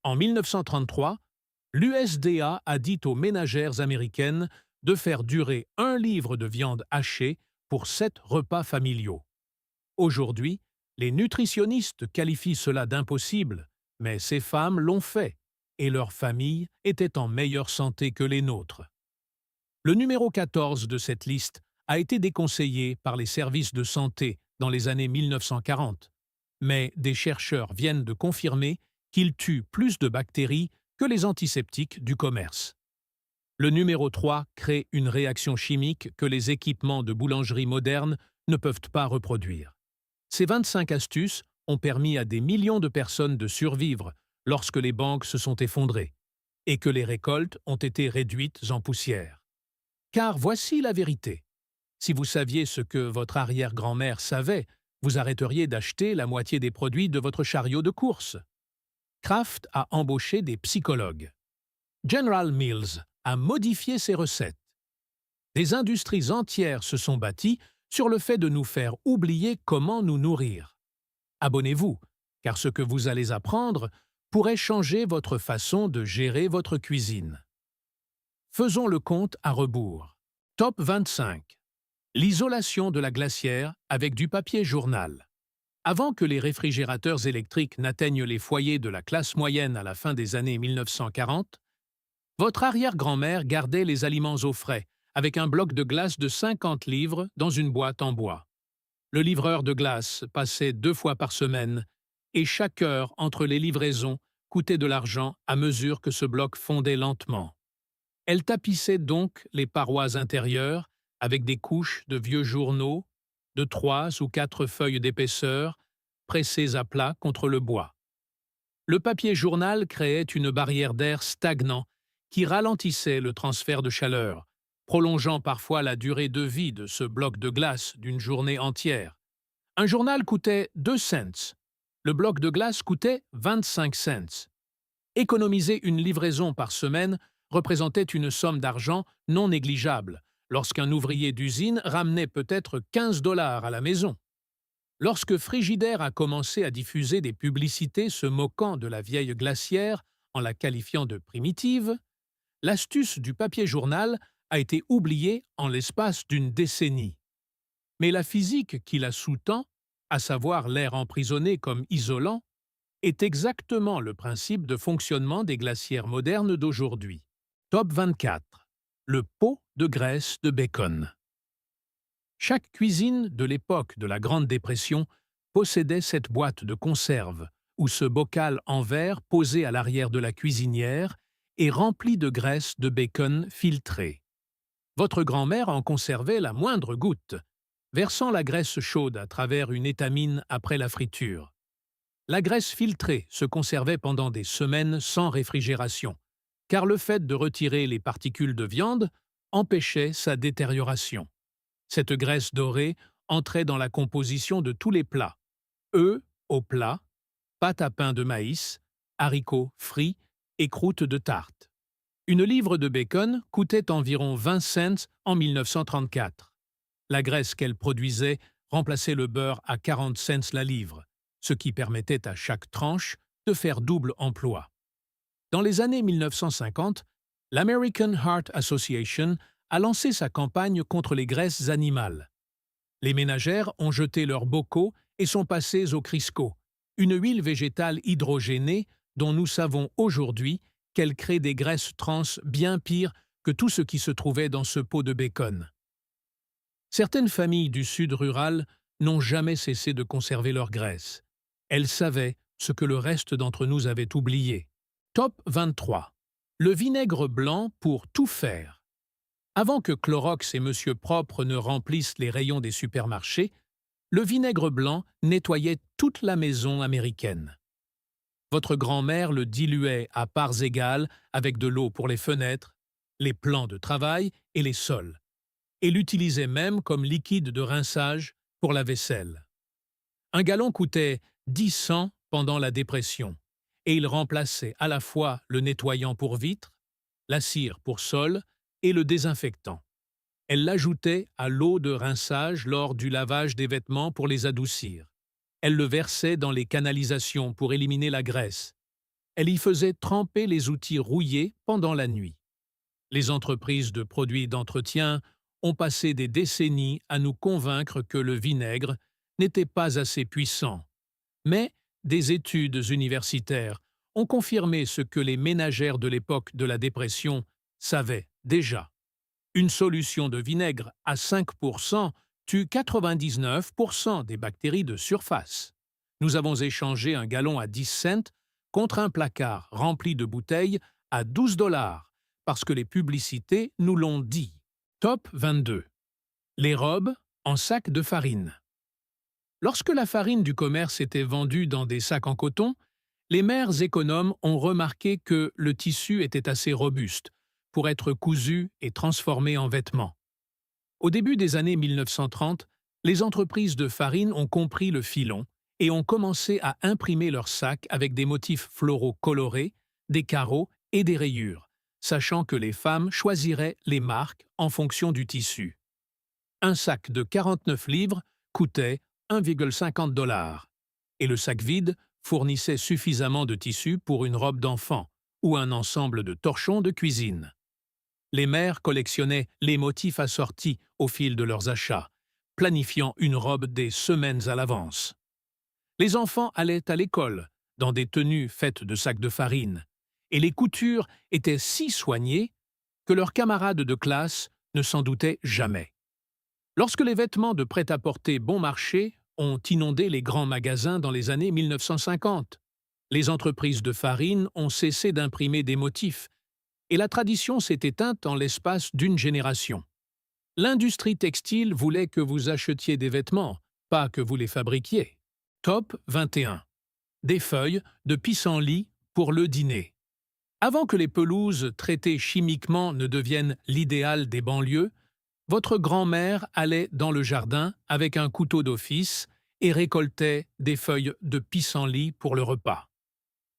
En 1933, l'USDA a dit aux ménagères américaines de faire durer un livre de viande hachée pour 7 repas familiaux. Aujourd'hui, les nutritionnistes qualifient cela d'impossible, mais ces femmes l'ont fait, et leurs familles étaient en meilleure santé que les nôtres. Le numéro 14 de cette liste a été déconseillé par les services de santé dans les années 1940, mais des chercheurs viennent de confirmer qu'il tue plus de bactéries que les antiseptiques du commerce. Le numéro 3 crée une réaction chimique que les équipements de boulangerie modernes ne peuvent pas reproduire. Ces 25 astuces ont permis à des millions de personnes de survivre lorsque les banques se sont effondrées et que les récoltes ont été réduites en poussière. Car voici la vérité. Si vous saviez ce que votre arrière-grand-mère savait, vous arrêteriez d'acheter la moitié des produits de votre chariot de course. Kraft a embauché des psychologues. General Mills a modifié ses recettes. Des industries entières se sont bâties sur le fait de nous faire oublier comment nous nourrir. Abonnez-vous, car ce que vous allez apprendre pourrait changer votre façon de gérer votre cuisine. Faisons le compte à rebours. Top 25. L'isolation de la glacière avec du papier journal. Avant que les réfrigérateurs électriques n'atteignent les foyers de la classe moyenne à la fin des années 1940, votre arrière-grand-mère gardait les aliments au frais avec un bloc de glace de 50 livres dans une boîte en bois. Le livreur de glace passait 2 fois par semaine et chaque heure entre les livraisons coûtait de l'argent à mesure que ce bloc fondait lentement. Elle tapissait donc les parois intérieures avec des couches de vieux journaux de 3 ou 4 feuilles d'épaisseur pressées à plat contre le bois. Le papier journal créait une barrière d'air stagnant qui ralentissait le transfert de chaleur, prolongeant parfois la durée de vie de ce bloc de glace d'une journée entière. Un journal coûtait 2 cents. Le bloc de glace coûtait 25 cents. Économiser une livraison par semaine représentait une somme d'argent non négligeable, lorsqu'un ouvrier d'usine ramenait peut-être 15 dollars à la maison. Lorsque Frigidaire a commencé à diffuser des publicités se moquant de la vieille glacière en la qualifiant de primitive, l'astuce du papier journal a été oubliée en l'espace d'une décennie. Mais la physique qui la sous-tend, à savoir l'air emprisonné comme isolant, est exactement le principe de fonctionnement des glacières modernes d'aujourd'hui. Top 24. Le pot de graisse de bacon. Chaque cuisine de l'époque de la Grande Dépression possédait cette boîte de conserve ou ce bocal en verre posé à l'arrière de la cuisinière et rempli de graisse de bacon filtrée. Votre grand-mère en conservait la moindre goutte, versant la graisse chaude à travers une étamine après la friture. La graisse filtrée se conservait pendant des semaines sans réfrigération, car le fait de retirer les particules de viande empêchait sa détérioration. Cette graisse dorée entrait dans la composition de tous les plats: œufs au plat, pâte à pain de maïs, haricots frits et croûtes de tarte. Une livre de bacon coûtait environ 20 cents en 1934. La graisse qu'elle produisait remplaçait le beurre à 40 cents la livre, ce qui permettait à chaque tranche de faire double emploi. Dans les années 1950, l'American Heart Association a lancé sa campagne contre les graisses animales. Les ménagères ont jeté leurs bocaux et sont passées au Crisco, une huile végétale hydrogénée dont nous savons aujourd'hui qu'elle crée des graisses trans bien pires que tout ce qui se trouvait dans ce pot de bacon. Certaines familles du sud rural n'ont jamais cessé de conserver leur graisse. Elles savaient ce que le reste d'entre nous avait oublié. Top 23. Le vinaigre blanc pour tout faire. Avant que Clorox et Monsieur Propre ne remplissent les rayons des supermarchés, le vinaigre blanc nettoyait toute la maison américaine. Votre grand-mère le diluait à parts égales avec de l'eau pour les fenêtres, les plans de travail et les sols, et l'utilisait même comme liquide de rinçage pour la vaisselle. Un gallon coûtait 10 cents pendant la dépression, et il remplaçait à la fois le nettoyant pour vitres, la cire pour sol et le désinfectant. Elle l'ajoutait à l'eau de rinçage lors du lavage des vêtements pour les adoucir. Elle le versait dans les canalisations pour éliminer la graisse. elle y faisait tremper les outils rouillés pendant la nuit. Les entreprises de produits d'entretien ont passé des décennies à nous convaincre que le vinaigre n'était pas assez puissant. Mais des études universitaires ont confirmé ce que les ménagères de l'époque de la dépression savaient déjà. Une solution de vinaigre à 5% tue 99% des bactéries de surface. Nous avons échangé un gallon à 10 cents contre un placard rempli de bouteilles à 12 dollars parce que les publicités nous l'ont dit. Top 22. Les robes en sacs de farine. Lorsque la farine du commerce était vendue dans des sacs en coton, les mères économes ont remarqué que le tissu était assez robuste pour être cousu et transformé en vêtements. Au début des années 1930, les entreprises de farine ont compris le filon et ont commencé à imprimer leurs sacs avec des motifs floraux colorés, des carreaux et des rayures, sachant que les femmes choisiraient les marques en fonction du tissu. Un sac de 49 livres coûtait 1,50 $ et le sac vide fournissait suffisamment de tissu pour une robe d'enfant ou un ensemble de torchons de cuisine. Les mères collectionnaient les motifs assortis au fil de leurs achats, planifiant une robe des semaines à l'avance. Les enfants allaient à l'école, dans des tenues faites de sacs de farine, et les coutures étaient si soignées que leurs camarades de classe ne s'en doutaient jamais. Lorsque les vêtements de prêt-à-porter bon marché ont inondé les grands magasins dans les années 1950, les entreprises de farine ont cessé d'imprimer des motifs, et la tradition s'est éteinte en l'espace d'une génération. L'industrie textile voulait que vous achetiez des vêtements, pas que vous les fabriquiez. Top 21. Des feuilles de pissenlit pour le dîner. Avant que les pelouses traitées chimiquement ne deviennent l'idéal des banlieues, votre grand-mère allait dans le jardin avec un couteau d'office et récoltait des feuilles de pissenlit pour le repas.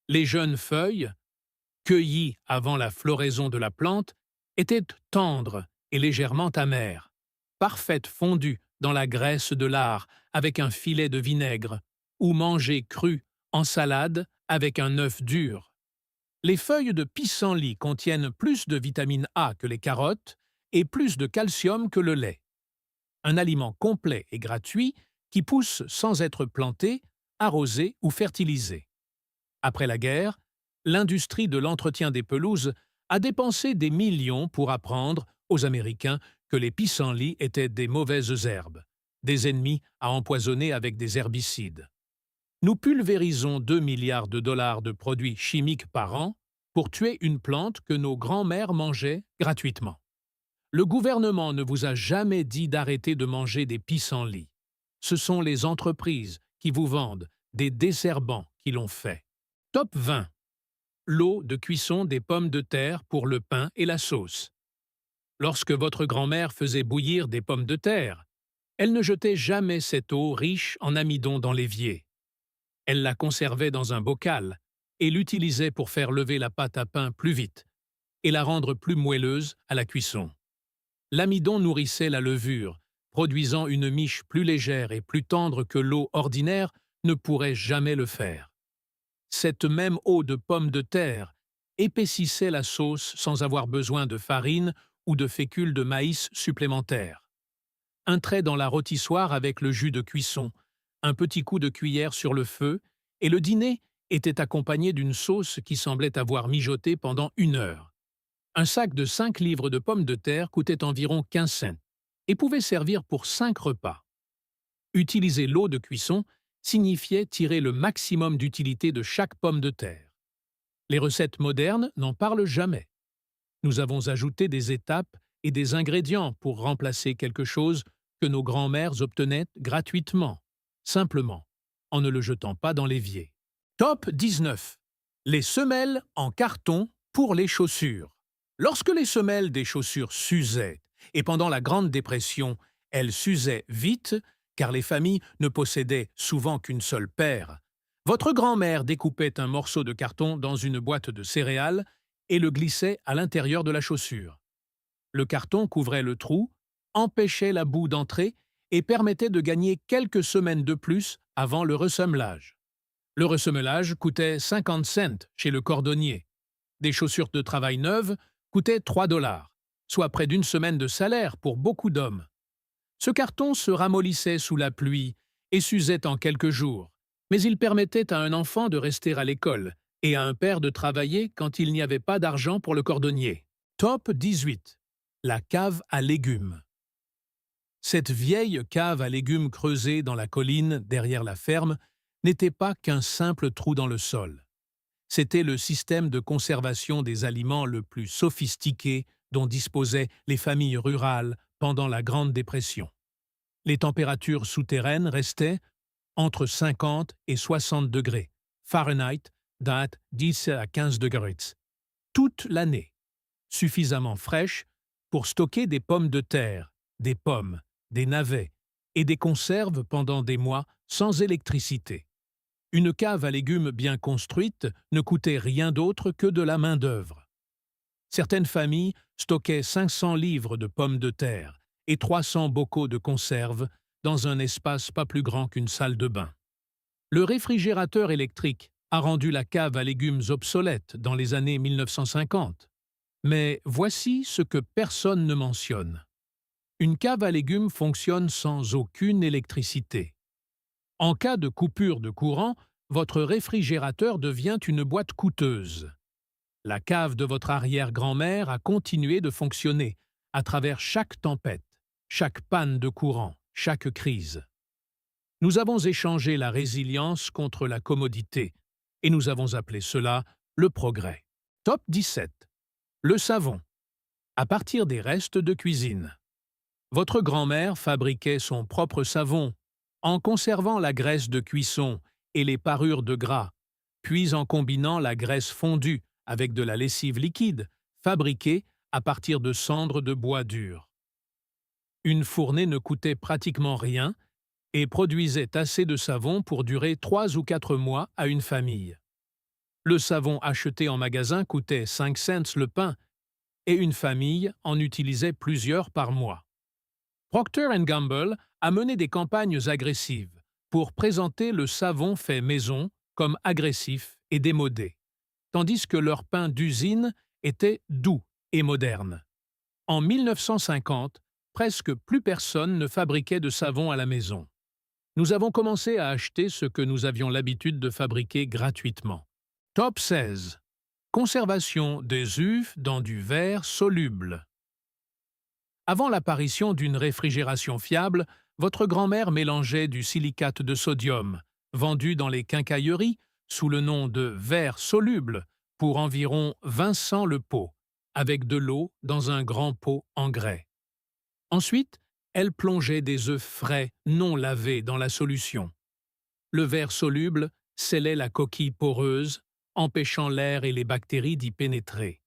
Les jeunes feuilles, cueillies avant la floraison de la plante, étaient tendres et légèrement amères, parfaites fondues dans la graisse de lard avec un filet de vinaigre, ou mangées crues en salade avec un œuf dur. Les feuilles de pissenlit contiennent plus de vitamine A que les carottes et plus de calcium que le lait. Un aliment complet et gratuit qui pousse sans être planté, arrosé ou fertilisé. Après la guerre, l'industrie de l'entretien des pelouses a dépensé des millions pour apprendre aux Américains que les pissenlits étaient des mauvaises herbes, des ennemis à empoisonner avec des herbicides. Nous pulvérisons 2 milliards de dollars de produits chimiques par an pour tuer une plante que nos grands-mères mangeaient gratuitement. Le gouvernement ne vous a jamais dit d'arrêter de manger des pissenlits. Ce sont les entreprises qui vous vendent des desherbants qui l'ont fait. Top 20. L'eau de cuisson des pommes de terre pour le pain et la sauce. Lorsque votre grand-mère faisait bouillir des pommes de terre, elle ne jetait jamais cette eau riche en amidon dans l'évier. Elle la conservait dans un bocal et l'utilisait pour faire lever la pâte à pain plus vite et la rendre plus moelleuse à la cuisson. L'amidon nourrissait la levure, produisant une miche plus légère et plus tendre que l'eau ordinaire ne pourrait jamais le faire. Cette même eau de pommes de terre épaississait la sauce sans avoir besoin de farine ou de fécule de maïs supplémentaires. Un trait dans la rôtissoire avec le jus de cuisson, un petit coup de cuillère sur le feu, et le dîner était accompagné d'une sauce qui semblait avoir mijoté pendant 1 heure. Un sac de 5 livres de pommes de terre coûtait environ 15 cents et pouvait servir pour 5 repas. Utiliser l'eau de cuisson signifiait tirer le maximum d'utilité de chaque pomme de terre. Les recettes modernes n'en parlent jamais. Nous avons ajouté des étapes et des ingrédients pour remplacer quelque chose que nos grands-mères obtenaient gratuitement, simplement, en ne le jetant pas dans l'évier. Top 19. Les semelles en carton pour les chaussures. Lorsque les semelles des chaussures s'usaient, et pendant la Grande Dépression, elles s'usaient vite, car les familles ne possédaient souvent qu'une seule paire, votre grand-mère découpait un morceau de carton dans une boîte de céréales et le glissait à l'intérieur de la chaussure. Le carton couvrait le trou, empêchait la boue d'entrer et permettait de gagner quelques semaines de plus avant le ressemelage. Le ressemelage coûtait 50 cents chez le cordonnier. Des chaussures de travail neuves coûtaient 3 dollars, soit près d'une semaine de salaire pour beaucoup d'hommes. Ce carton se ramollissait sous la pluie et s'usait en quelques jours, mais il permettait à un enfant de rester à l'école et à un père de travailler quand il n'y avait pas d'argent pour le cordonnier. Top 18. La cave à légumes. Cette vieille cave à légumes creusée dans la colline derrière la ferme n'était pas qu'un simple trou dans le sol. C'était le système de conservation des aliments le plus sophistiqué dont disposaient les familles rurales pendant la Grande Dépression. Les températures souterraines restaient entre 50 et 60 degrés Fahrenheit, date 10 à 15 degrés, toute l'année, suffisamment fraîches pour stocker des pommes de terre, des pommes, des navets et des conserves pendant des mois sans électricité. Une cave à légumes bien construite ne coûtait rien d'autre que de la main-d'œuvre. Certaines familles stockaient 500 livres de pommes de terre et 300 bocaux de conserve dans un espace pas plus grand qu'une salle de bain. Le réfrigérateur électrique a rendu la cave à légumes obsolète dans les années 1950. Mais voici ce que personne ne mentionne. Une cave à légumes fonctionne sans aucune électricité. En cas de coupure de courant, votre réfrigérateur devient une boîte coûteuse. La cave de votre arrière-grand-mère a continué de fonctionner à travers chaque tempête, chaque panne de courant, chaque crise. Nous avons échangé la résilience contre la commodité et nous avons appelé cela le progrès. Top 17. Le savon. À partir des restes de cuisine. Votre grand-mère fabriquait son propre savon en conservant la graisse de cuisson et les parures de gras, puis en combinant la graisse fondue avec de la lessive liquide, fabriquée à partir de cendres de bois dur. Une fournée ne coûtait pratiquement rien et produisait assez de savon pour durer 3 ou 4 mois à une famille. Le savon acheté en magasin coûtait 5 cents le pain et une famille en utilisait plusieurs par mois. Procter & Gamble a mené des campagnes agressives pour présenter le savon fait maison comme agressif et démodé, tandis que leur pain d'usine était doux et moderne. En 1950, presque plus personne ne fabriquait de savon à la maison. Nous avons commencé à acheter ce que nous avions l'habitude de fabriquer gratuitement. Top 16. Conservation des œufs dans du verre soluble. Avant l'apparition d'une réfrigération fiable, votre grand-mère mélangeait du silicate de sodium, vendu dans les quincailleries sous le nom de verre soluble, pour environ 20 cents le pot, avec de l'eau dans un grand pot en grès. Ensuite, elle plongeait des œufs frais non lavés dans la solution. Le verre soluble scellait la coquille poreuse, empêchant l'air et les bactéries d'y pénétrer.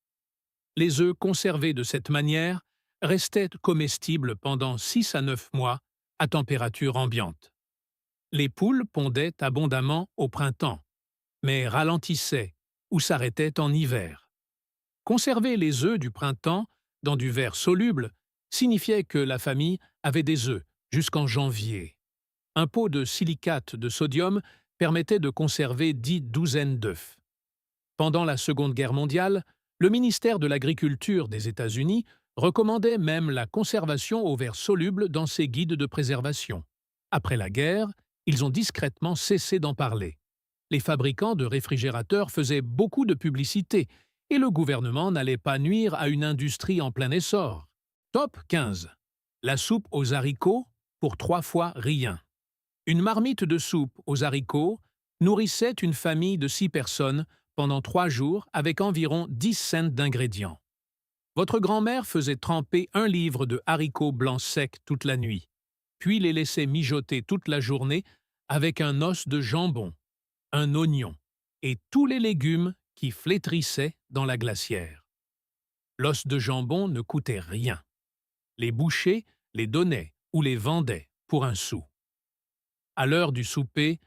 Les œufs conservés de cette manière restaient comestibles pendant 6 à 9 mois à température ambiante. Les poules pondaient abondamment au printemps, mais ralentissaient ou s'arrêtaient en hiver. Conserver les œufs du printemps dans du verre soluble signifiait que la famille avait des œufs jusqu'en janvier. Un pot de silicate de sodium permettait de conserver 10 douzaines d'œufs. Pendant la Seconde Guerre mondiale, le ministère de l'Agriculture des États-Unis recommandait même la conservation au verre soluble dans ses guides de préservation. Après la guerre, ils ont discrètement cessé d'en parler. Les fabricants de réfrigérateurs faisaient beaucoup de publicité et le gouvernement n'allait pas nuire à une industrie en plein essor. Top 15. La soupe aux haricots pour 3 fois rien. Une marmite de soupe aux haricots nourrissait une famille de 6 personnes pendant 3 jours avec environ 10 cents d'ingrédients. Votre grand-mère faisait tremper 1 livre de haricots blancs secs toute la nuit, puis les laissait mijoter toute la journée avec un os de jambon, un oignon et tous les légumes qui flétrissaient dans la glacière. L'os de jambon ne coûtait rien. Les bouchers les donnaient ou les vendaient pour un sou. À l'heure du souper,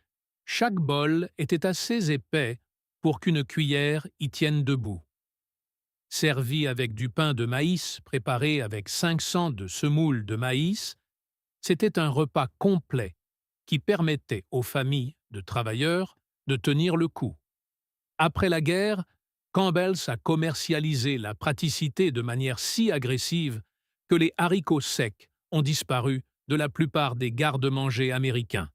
chaque bol était assez épais pour qu'une cuillère y tienne debout. Servi avec du pain de maïs préparé avec 500 de semoule de maïs, c'était un repas complet qui permettait aux familles de travailleurs de tenir le coup. Après la guerre, Campbell's a commercialisé la praticité de manière si agressive que les haricots secs ont disparu de la plupart des garde-manger américains.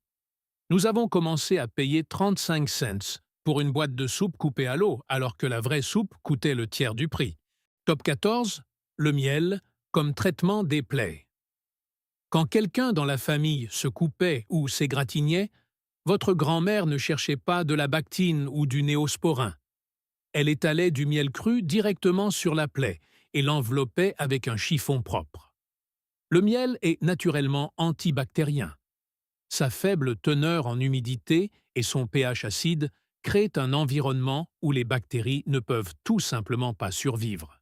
Nous avons commencé à payer 35 cents pour une boîte de soupe coupée à l'eau, alors que la vraie soupe coûtait le tiers du prix. Top 14, le miel comme traitement des plaies. Quand quelqu'un dans la famille se coupait ou s'égratignait, votre grand-mère ne cherchait pas de la bactine ou du néosporin. Elle étalait du miel cru directement sur la plaie et l'enveloppait avec un chiffon propre. Le miel est naturellement antibactérien. Sa faible teneur en humidité et son pH acide créent un environnement où les bactéries ne peuvent tout simplement pas survivre.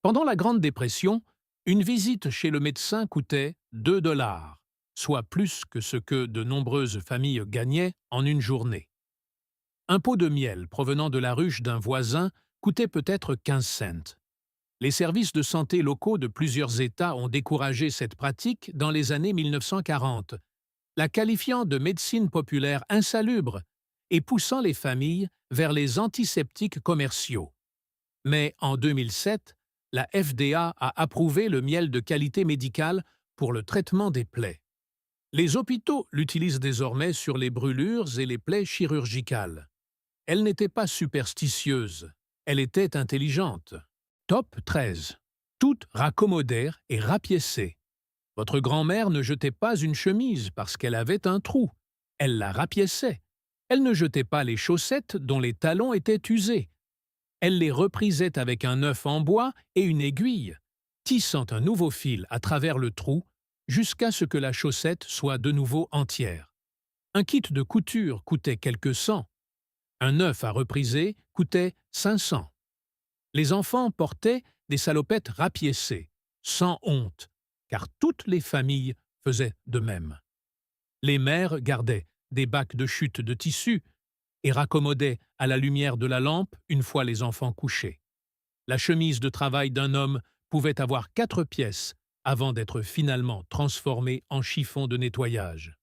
Pendant la Grande Dépression, une visite chez le médecin coûtait 2 $, soit plus que ce que de nombreuses familles gagnaient en une journée. Un pot de miel provenant de la ruche d'un voisin coûtait peut-être 15 cents. Les services de santé locaux de plusieurs États ont découragé cette pratique dans les années 1940, la qualifiant de médecine populaire insalubre et poussant les familles vers les antiseptiques commerciaux. Mais en 2007, la FDA a approuvé le miel de qualité médicale pour le traitement des plaies. Les hôpitaux l'utilisent désormais sur les brûlures et les plaies chirurgicales. Elle n'était pas superstitieuse, elle était intelligente. Top 13. Toutes raccommodèrent et rapiéçaient. Votre grand-mère ne jetait pas une chemise parce qu'elle avait un trou. Elle la rapiéçait. Elle ne jetait pas les chaussettes dont les talons étaient usés. Elle les reprisait avec un œuf en bois et une aiguille, tissant un nouveau fil à travers le trou jusqu'à ce que la chaussette soit de nouveau entière. Un kit de couture coûtait quelques cents. Un œuf à repriser coûtait 500. Les enfants portaient des salopettes rapiécées, sans honte, car toutes les familles faisaient de même. Les mères gardaient des bacs de chute de tissu et raccommodaient à la lumière de la lampe une fois les enfants couchés. La chemise de travail d'un homme pouvait avoir 4 pièces avant d'être finalement transformée en chiffon de nettoyage.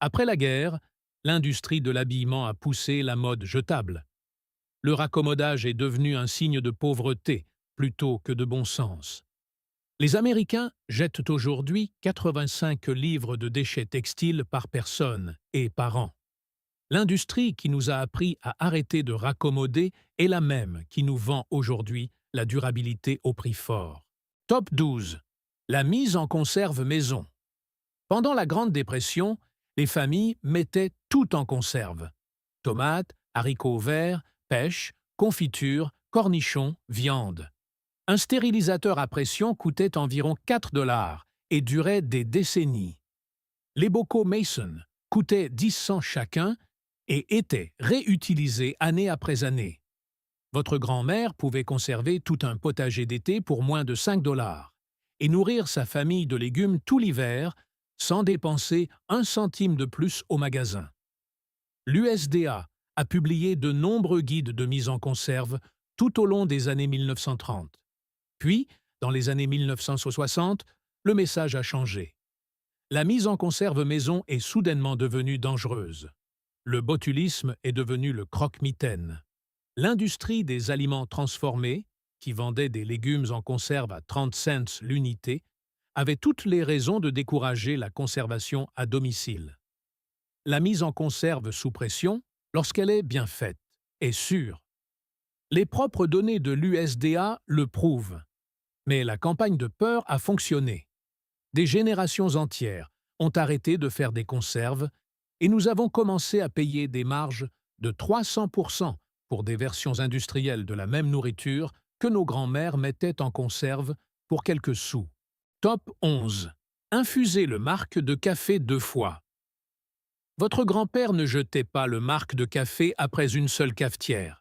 Après la guerre, l'industrie de l'habillement a poussé la mode jetable. Le raccommodage est devenu un signe de pauvreté plutôt que de bon sens. Les Américains jettent aujourd'hui 85 livres de déchets textiles par personne et par an. L'industrie qui nous a appris à arrêter de raccommoder est la même qui nous vend aujourd'hui la durabilité au prix fort. Top 12. La mise en conserve maison. Pendant la Grande Dépression, les familles mettaient tout en conserve. Tomates, haricots verts, pêche, confiture, cornichons, viande. Un stérilisateur à pression coûtait environ 4 $ et durait des décennies. Les bocaux Mason coûtaient 10 cents chacun et étaient réutilisés année après année. Votre grand-mère pouvait conserver tout un potager d'été pour moins de 5 $ et nourrir sa famille de légumes tout l'hiver sans dépenser un centime de plus au magasin. L'USDA a publié de nombreux guides de mise en conserve tout au long des années 1930. Puis, dans les années 1960, le message a changé. La mise en conserve maison est soudainement devenue dangereuse. Le botulisme est devenu le croque-mitaine. L'industrie des aliments transformés, qui vendait des légumes en conserve à 30 cents l'unité, avait toutes les raisons de décourager la conservation à domicile. La mise en conserve sous pression, lorsqu'elle est bien faite, est sûre. Les propres données de l'USDA le prouvent. Mais la campagne de peur a fonctionné. Des générations entières ont arrêté de faire des conserves et nous avons commencé à payer des marges de 300% pour des versions industrielles de la même nourriture que nos grands-mères mettaient en conserve pour quelques sous. Top 11. Infuser le marc de café 2 fois. Votre grand-père ne jetait pas le marc de café après une seule cafetière.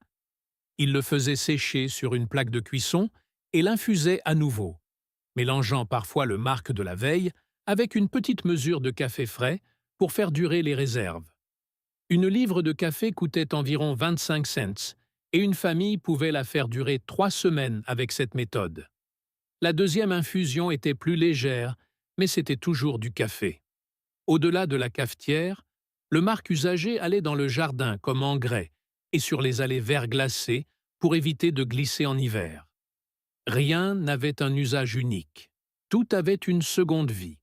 Il le faisait sécher sur une plaque de cuisson et l'infusait à nouveau, mélangeant parfois le marc de la veille avec une petite mesure de café frais pour faire durer les réserves. Une livre de café coûtait environ 25 cents et une famille pouvait la faire durer 3 semaines avec cette méthode. La deuxième infusion était plus légère, mais c'était toujours du café. Au-delà de la cafetière, le marc usagé allait dans le jardin comme engrais et sur les allées verglacées pour éviter de glisser en hiver. Rien n'avait un usage unique. Tout avait une seconde vie.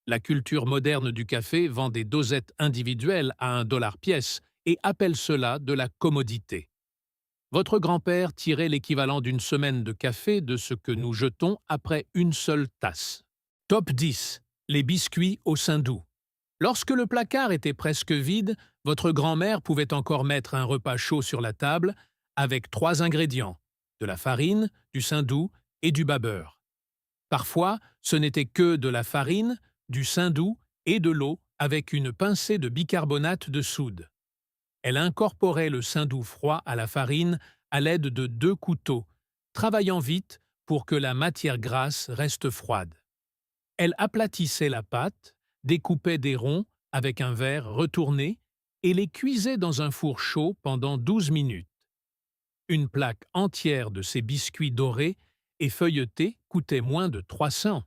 La culture moderne du café vend des dosettes individuelles à 1 dollar pièce et appelle cela de la commodité. Votre grand-père tirait l'équivalent d'une semaine de café de ce que nous jetons après une seule tasse. Top 10. Les biscuits au saindoux. Lorsque le placard était presque vide, votre grand-mère pouvait encore mettre un repas chaud sur la table avec 3 ingrédients, de la farine, du saindoux et du babeur. Parfois, ce n'était que de la farine, du saindoux et de l'eau avec une pincée de bicarbonate de soude. Elle incorporait le saindoux froid à la farine à l'aide de 2 couteaux, travaillant vite pour que la matière grasse reste froide. Elle aplatissait la pâte, découpait des ronds avec un verre retourné et les cuisait dans un four chaud pendant 12 minutes. Une plaque entière de ces biscuits dorés et feuilletés coûtait moins de 300.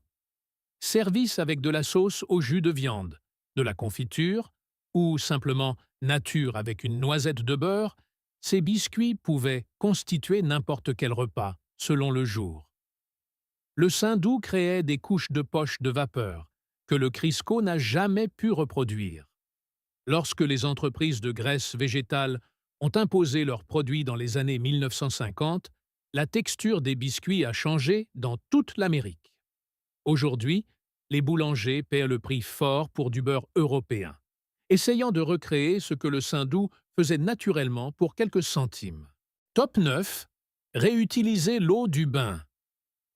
Service avec de la sauce au jus de viande, de la confiture ou simplement nature avec une noisette de beurre, ces biscuits pouvaient constituer n'importe quel repas, selon le jour. Le saindoux créait des couches de poche de vapeur que le Crisco n'a jamais pu reproduire. Lorsque les entreprises de graisse végétale ont imposé leurs produits dans les années 1950, la texture des biscuits a changé dans toute l'Amérique. Aujourd'hui, les boulangers paient le prix fort pour du beurre européen, essayant de recréer ce que le saindoux faisait naturellement pour quelques centimes. Top 9. Réutiliser l'eau du bain.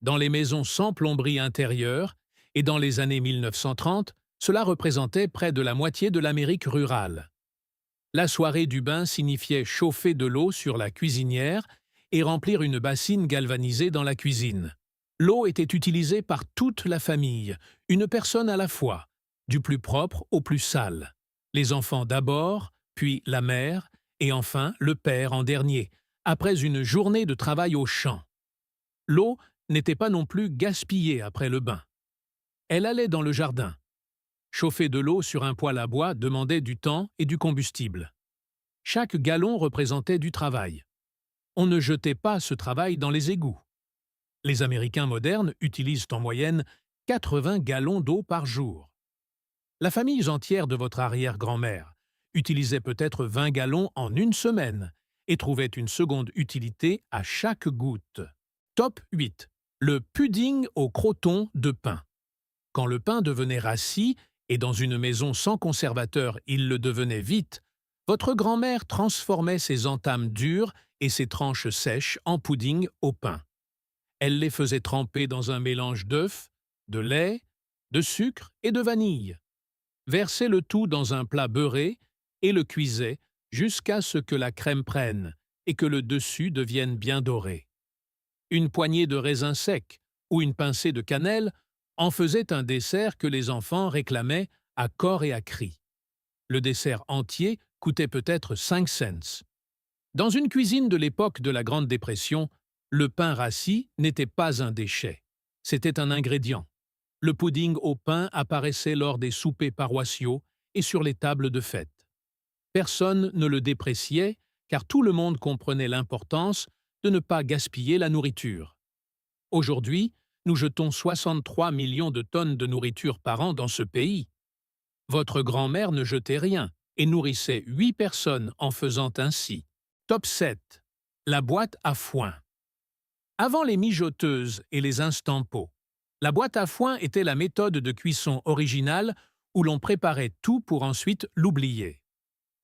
Dans les maisons sans plomberie intérieure et dans les années 1930, cela représentait près de la moitié de l'Amérique rurale. La soirée du bain signifiait chauffer de l'eau sur la cuisinière et remplir une bassine galvanisée dans la cuisine. L'eau était utilisée par toute la famille, une personne à la fois, du plus propre au plus sale. Les enfants d'abord, puis la mère, et enfin le père en dernier, après une journée de travail au champ. L'eau n'était pas non plus gaspillée après le bain. Elle allait dans le jardin. Chauffer de l'eau sur un poêle à bois demandait du temps et du combustible. Chaque gallon représentait du travail. On ne jetait pas ce travail dans les égouts. Les Américains modernes utilisent en moyenne 80 gallons d'eau par jour. La famille entière de votre arrière-grand-mère utilisait peut-être 20 gallons en une semaine et trouvait une seconde utilité à chaque goutte. Top 8. Le pudding au croton de pain. Quand le pain devenait rassis, et dans une maison sans conservateur il le devenait vite, votre grand-mère transformait ses entames dures et ses tranches sèches en pudding au pain. Elle les faisait tremper dans un mélange d'œufs, de lait, de sucre et de vanille. Versait le tout dans un plat beurré et le cuisait jusqu'à ce que la crème prenne et que le dessus devienne bien doré. Une poignée de raisins secs ou une pincée de cannelle en faisait un dessert que les enfants réclamaient à cor et à cri. Le dessert entier coûtait peut-être 5 cents. Dans une cuisine de l'époque de la Grande Dépression, le pain rassis n'était pas un déchet. C'était un ingrédient. Le pudding au pain apparaissait lors des soupers paroissiaux et sur les tables de fête. Personne ne le dépréciait, car tout le monde comprenait l'importance de ne pas gaspiller la nourriture. Aujourd'hui, nous jetons 63 millions de tonnes de nourriture par an dans ce pays. Votre grand-mère ne jetait rien et nourrissait 8 personnes en faisant ainsi. Top 7. La boîte à foin. Avant les mijoteuses et les instant-pots, la boîte à foin était la méthode de cuisson originale où l'on préparait tout pour ensuite l'oublier.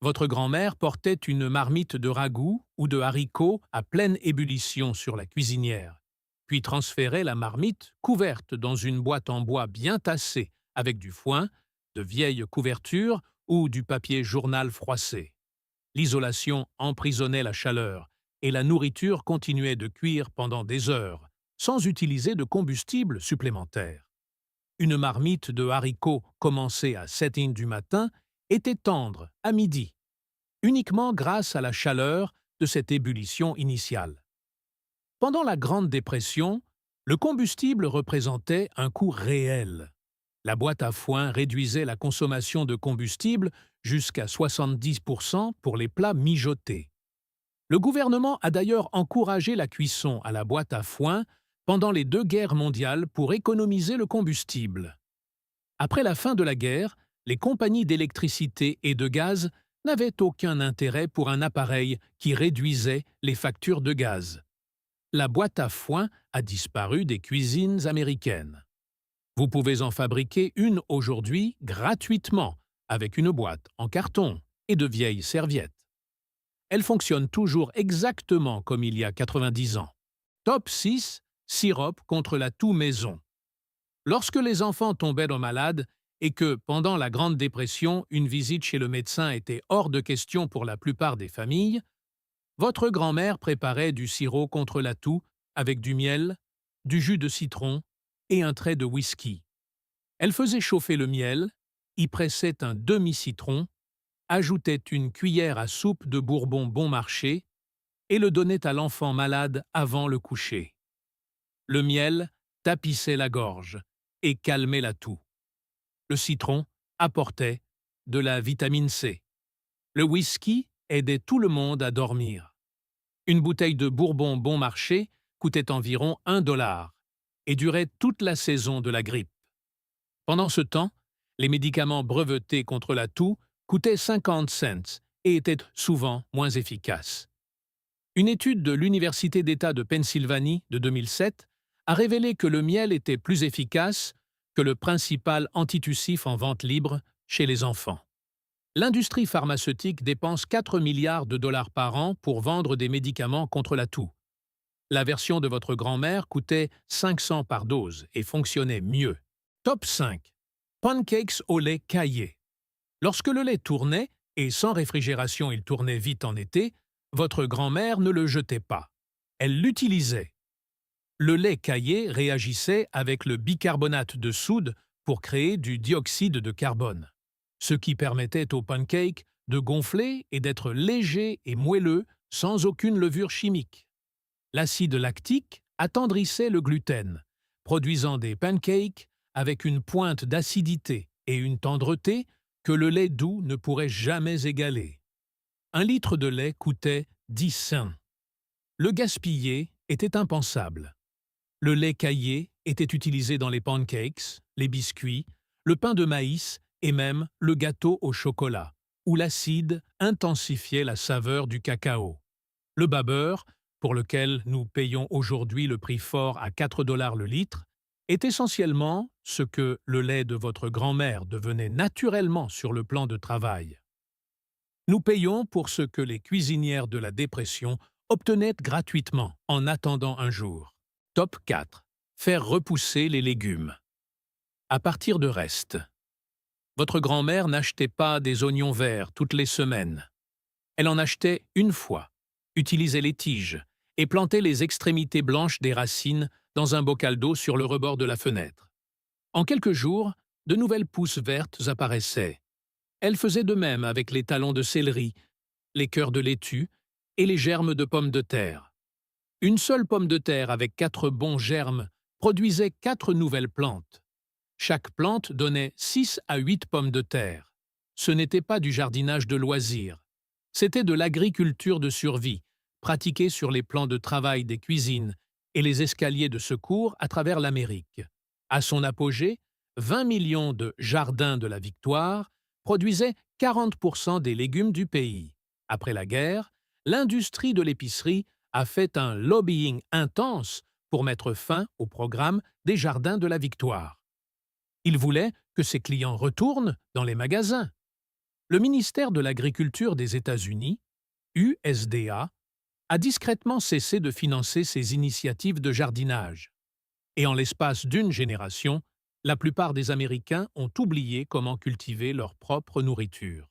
Votre grand-mère portait une marmite de ragoût ou de haricots à pleine ébullition sur la cuisinière, puis transférait la marmite couverte dans une boîte en bois bien tassée avec du foin, de vieilles couvertures ou du papier journal froissé. L'isolation emprisonnait la chaleur et la nourriture continuait de cuire pendant des heures, sans utiliser de combustible supplémentaire. Une marmite de haricots commencée à 7 heures du matin était tendre à midi, uniquement grâce à la chaleur de cette ébullition initiale. Pendant la Grande Dépression, le combustible représentait un coût réel. La boîte à foin réduisait la consommation de combustible jusqu'à 70% pour les plats mijotés. Le gouvernement a d'ailleurs encouragé la cuisson à la boîte à foin pendant les 2 guerres mondiales pour économiser le combustible. Après la fin de la guerre, les compagnies d'électricité et de gaz n'avaient aucun intérêt pour un appareil qui réduisait les factures de gaz. La boîte à foin a disparu des cuisines américaines. Vous pouvez en fabriquer une aujourd'hui gratuitement, avec une boîte en carton et de vieilles serviettes. Elle fonctionne toujours exactement comme il y a 90 ans. Top 6. Sirop contre la toux maison. Lorsque les enfants tombaient malades et que, pendant la Grande Dépression, une visite chez le médecin était hors de question pour la plupart des familles, votre grand-mère préparait du sirop contre la toux avec du miel, du jus de citron et un trait de whisky. Elle faisait chauffer le miel, y pressait un demi-citron, ajoutait une cuillère à soupe de Bourbon bon marché et le donnait à l'enfant malade avant le coucher. Le miel tapissait la gorge et calmait la toux. Le citron apportait de la vitamine C. Le whisky aidait tout le monde à dormir. Une bouteille de Bourbon bon marché coûtait environ $1 et durait toute la saison de la grippe. Pendant ce temps, les médicaments brevetés contre la toux coûtaient 50 cents et étaient souvent moins efficaces. Une étude de l'Université d'État de Pennsylvanie de 2007 a révélé que le miel était plus efficace que le principal antitussif en vente libre chez les enfants. L'industrie pharmaceutique dépense 4 milliards de dollars par an pour vendre des médicaments contre la toux. La version de votre grand-mère coûtait 500 par dose et fonctionnait mieux. Top 5. Pancakes au lait caillé. Lorsque le lait tournait, et sans réfrigération il tournait vite en été, votre grand-mère ne le jetait pas. Elle l'utilisait. Le lait caillé réagissait avec le bicarbonate de soude pour créer du dioxyde de carbone, ce qui permettait aux pancakes de gonfler et d'être légers et moelleux sans aucune levure chimique. L'acide lactique attendrissait le gluten, produisant des pancakes avec une pointe d'acidité et une tendreté que le lait doux ne pourrait jamais égaler. 1 litre de lait coûtait 10 cents. Le gaspiller était impensable. Le lait caillé était utilisé dans les pancakes, les biscuits, le pain de maïs et même le gâteau au chocolat, où l'acide intensifiait la saveur du cacao. Le bas beurre, pour lequel nous payons aujourd'hui le prix fort à 4 $ le litre, est essentiellement ce que le lait de votre grand-mère devenait naturellement sur le plan de travail. Nous payons pour ce que les cuisinières de la dépression obtenaient gratuitement en attendant un jour. Top 4. Faire repousser les légumes. À partir de restes. Votre grand-mère n'achetait pas des oignons verts toutes les semaines. Elle en achetait une fois, utilisait les tiges et plantait les extrémités blanches des racines dans un bocal d'eau sur le rebord de la fenêtre. En quelques jours, de nouvelles pousses vertes apparaissaient. Elle faisait de même avec les talons de céleri, les cœurs de laitue et les germes de pommes de terre. Une seule pomme de terre avec 4 bons germes produisait 4 nouvelles plantes. Chaque plante donnait 6 à 8 pommes de terre. Ce n'était pas du jardinage de loisirs. C'était de l'agriculture de survie, pratiquée sur les plans de travail des cuisines et les escaliers de secours à travers l'Amérique. À son apogée, 20 millions de jardins de la Victoire produisaient 40% des légumes du pays. Après la guerre, l'industrie de l'épicerie a fait un lobbying intense pour mettre fin au programme des Jardins de la Victoire. Il voulait que ses clients retournent dans les magasins. Le ministère de l'Agriculture des États-Unis, USDA, a discrètement cessé de financer ces initiatives de jardinage. Et en l'espace d'une génération, la plupart des Américains ont oublié comment cultiver leur propre nourriture.